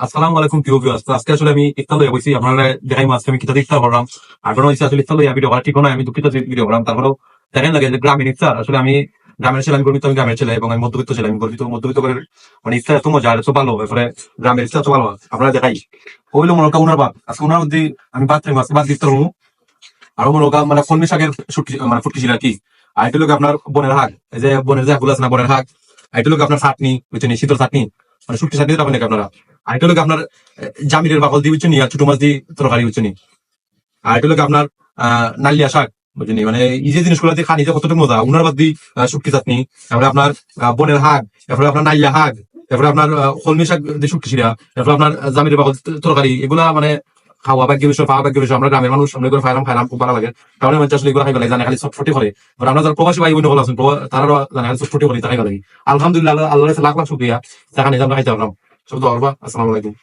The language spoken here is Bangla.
আসসালামু আলাইকুম প্রিয় ভিউয়ার্স। তো আজকে আসলে আমি ইফতার লইয়া বইছি, আপনারা দেখাই আজকে আমি কিতা ইফতার করলাম। আর কোনো ইচ্ছা আসলে ইফতার লইয়া ভিডিও করা ঠিক নয়, আমি দুঃখিত যে ভিডিও করলাম। তারপরেও দেখেন লাগে যে গ্রামের ইফতার আসলে আমি গ্রামের ছেলে, আমি গর্বিত, আমি গ্রামের ছেলে এবং আমি মধ্যবিত্ত ছেলে, আমি গর্বিত মধ্যবিত্ত করে মানে ইফতার এত মজা আর এত ভালো, এরপরে গ্রামের ইফতার এত ভালো আপনারা দেখাই। ওইলো মনে উনার বাদ আজকে উনার মধ্যে আমি বাদ থাকবো, আজকে বাদ ইফতার হবো। আরো মনে মানে কলমি শাকের শুটকি মানে ফুটকি ছিল আর কি। আর এটা লোক আপনার বনের হাক, এই যে বনের যে হাগুলো আছে না, বনের হাক। আর এটা লোক আপনার চাটনি বুঝছেন, শীতল চাটনি, মানে শুটকি চাটনি পাবেন নাকি আপনারা। আর এটা লোক আপনার জামিরের বাকল দিয়ে বুঝছেন, আর ছোট মাছ দিয়ে তরকারি বুঝছেন। আর এটা লোক আপনার নালিয়া শাক বুঝছেন, মানে এই যে জিনিসগুলো দিয়ে খানি যে কতটা মজা উনার বাদ দিয়ে শুটকি চাটনি, তারপরে আপনার বনের হাক, তারপরে আপনার নালিয়া হাক, তারপরে আপনার কলমি শাক দিয়ে শুটকি ছিড়া, তারপরে আপনার জামিরের বাকল তরকারি, এগুলা মানে খাওয়া ভাগ্য বিষয়, পাওয়া ভাগ্য বিষয়। আমরা গ্রামের মানুষ, আমরা করে খাইলাম খুব ভালো লাগে। কারণ মানুষ আসলে এগুলো খাই গেলে জানে খালি চটফটি করে। আমরা যারা প্রবাসী ভাই বোন হল আছেন, তারা জানে খালি চটফটি করে তাই গেলে। আলহামদুলিল্লাহ, আল্লাহ লাখ লাখ শুক্রিয়া, টাকা নিয়ে আমরা খাইতে পারলাম। সব তো আসসালামু আলাইকুম।